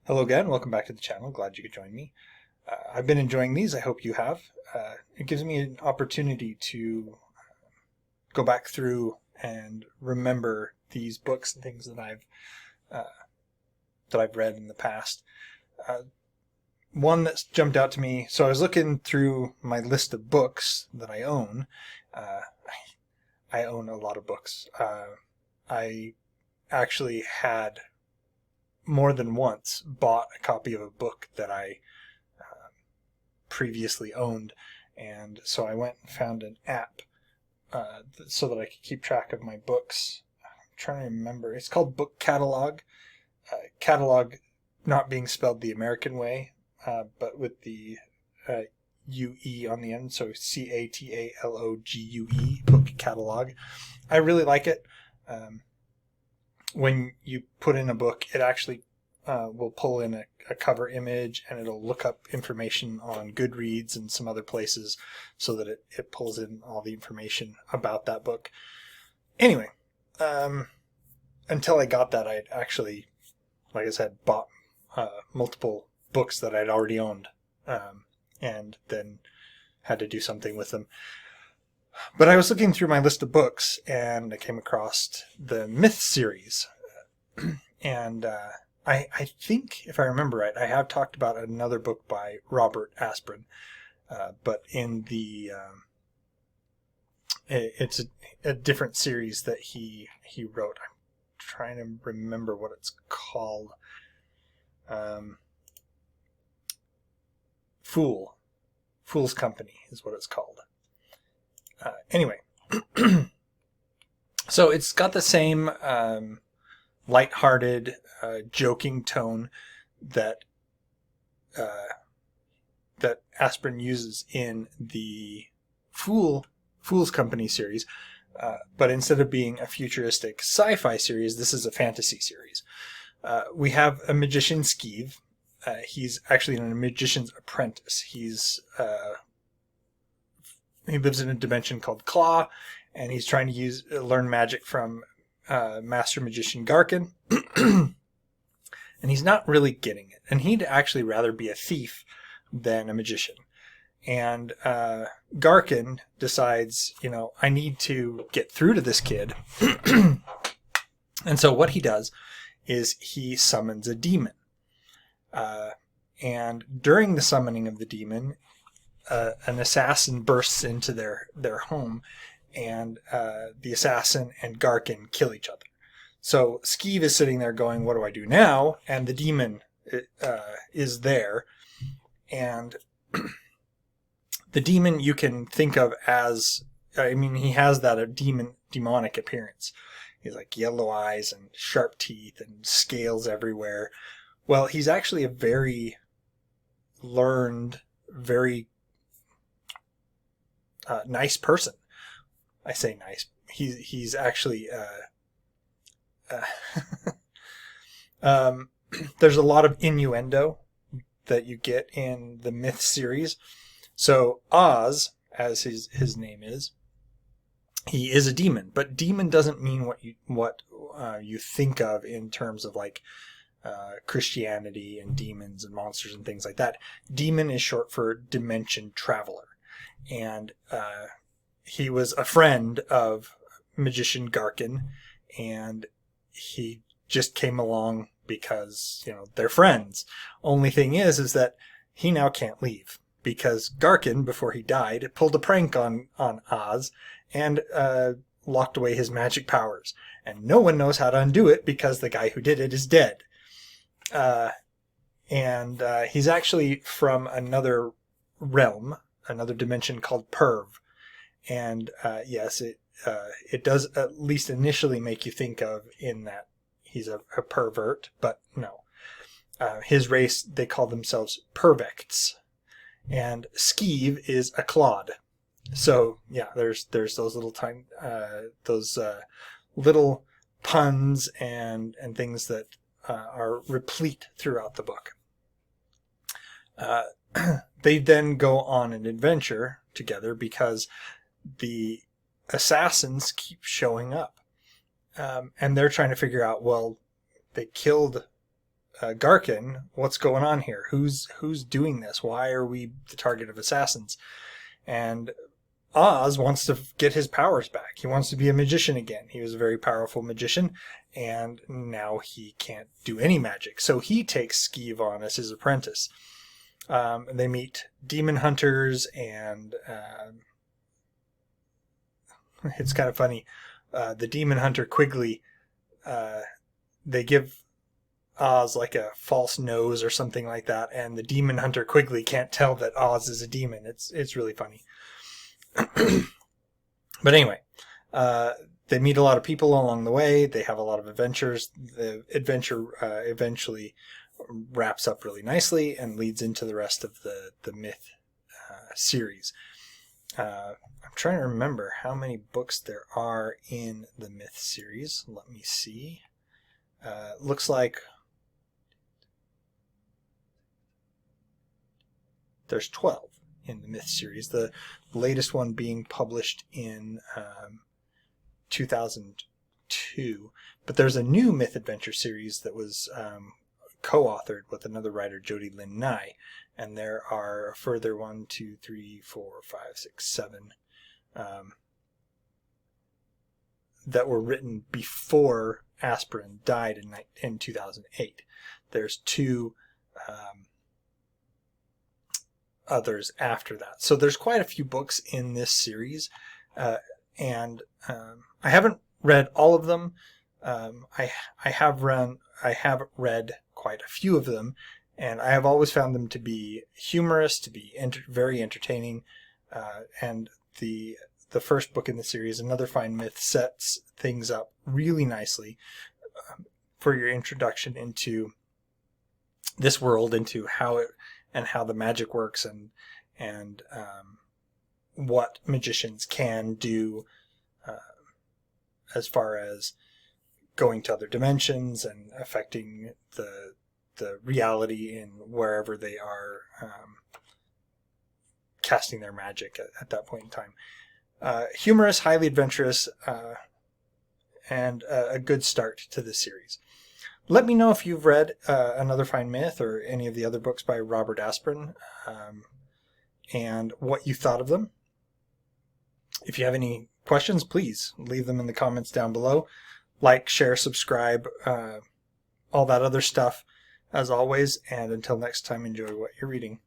Hello again, welcome back to the channel. Glad you could join me. I've been enjoying these, I hope you have. It gives me an opportunity to go back through and remember these books and things uh, that I've read in the past. One that's jumped out to me, so I was looking through my list of books that I own. Uh, I own a lot of books. I actually had more than once bought a copy of a book that I previously owned, and so I went and found an app so that I could keep track of my books. I'm trying to remember. It's called Book Catalog. Catalog not being spelled the American way, but with the UE on the end, so CATALOGUE, Book Catalog. I really like it. When you put in a book, it actually will pull in a cover image, and it'll look up information on Goodreads and some other places so that it pulls in all the information about that book. Anyway, until I got that, I'd actually, like I said, bought multiple books that I'd already owned, and then had to do something with them. But I was looking through my list of books, and I came across the Myth series. And I think, if I remember right, I have talked about another book by Robert Asprin, but in the it's a different series that he wrote. I'm trying to remember what it's called. Fool's Company is what it's called. Anyway, so it's got the same lighthearted, joking tone that that Asprin uses in the Fool's Company series, but instead of being a futuristic sci-fi series, this is a fantasy series. We have a magician, Skeeve. He's actually a magician's apprentice. He lives in a dimension called Claw, and he's trying to learn magic from Master Magician Garkin. And he's not really getting it. And he'd actually rather be a thief than a magician. And Garkin decides, I need to get through to this kid. And so what he does is he summons a demon. And during the summoning of the demon, an assassin bursts into their home, and the assassin and Garkin kill each other. So Skeeve is sitting there going, what do I do now? And the demon is there. And the demon you can think of as, he has that demonic appearance. He's like yellow eyes and sharp teeth and scales everywhere. Well, he's actually a very learned, very nice person. I say nice. He's actually there's a lot of innuendo that you get in the Myth series. So Oz, as his name is, he is a demon, but demon doesn't mean what you think of in terms of like Christianity and demons and monsters and things like that. Demon is short for dimension traveler, and he was a friend of magician Garkin, and he just came along because they're friends. Only thing is that he now can't leave because Garkin, before he died, pulled a prank on Oz and locked away his magic powers, and no one knows how to undo it because the guy who did it is dead. And he's actually from another realm, another dimension called Perv. And yes, it does at least initially make you think of in that he's a pervert, but no. His race, they call themselves Pervects. And Skeeve is a Clod. So yeah, there's those little little puns and things that are replete throughout the book. They then go on an adventure together because the assassins keep showing up. And they're trying to figure out, well, they killed Garkin, what's going on here? Who's doing this? Why are we the target of assassins? And Oz wants to get his powers back. He wants to be a magician again. He was a very powerful magician, and now he can't do any magic. So he takes Skeev on as his apprentice. They meet demon hunters, and it's kind of funny. The demon hunter Quigley, they give Oz like a false nose or something like that, and the demon hunter Quigley can't tell that Oz is a demon. It's really funny. But anyway, they meet a lot of people along the way. They have a lot of adventures. The adventure eventually wraps up really nicely and leads into the rest of the Myth series. I'm trying to remember how many books there are in the Myth series. Let me see. Looks like there's 12 in the Myth series. The latest one being published in 2002. But there's a new Myth Adventure series that was co-authored with another writer, Jody Lynn Nye. And there are a further 1, 2, 3, 4, 5, 6, 7 that were written before Asprin died in 2008. There's 2 others after that. So there's quite a few books in this series, and I haven't read all of them. I have read quite a few of them, and I have always found them to be humorous, to be very entertaining. And the first book in the series, Another Fine Myth, sets things up really nicely for your introduction into this world, into how the magic works, and what magicians can do as far as going to other dimensions and affecting the reality in wherever they are casting their magic at that point in time. Humorous, highly adventurous, and a good start to this series. Let me know if you've read Another Fine Myth or any of the other books by Robert Asprin, and what you thought of them. If you have any questions, please leave them in the comments down below. Like, share, subscribe, all that other stuff, as always. And until next time, enjoy what you're reading.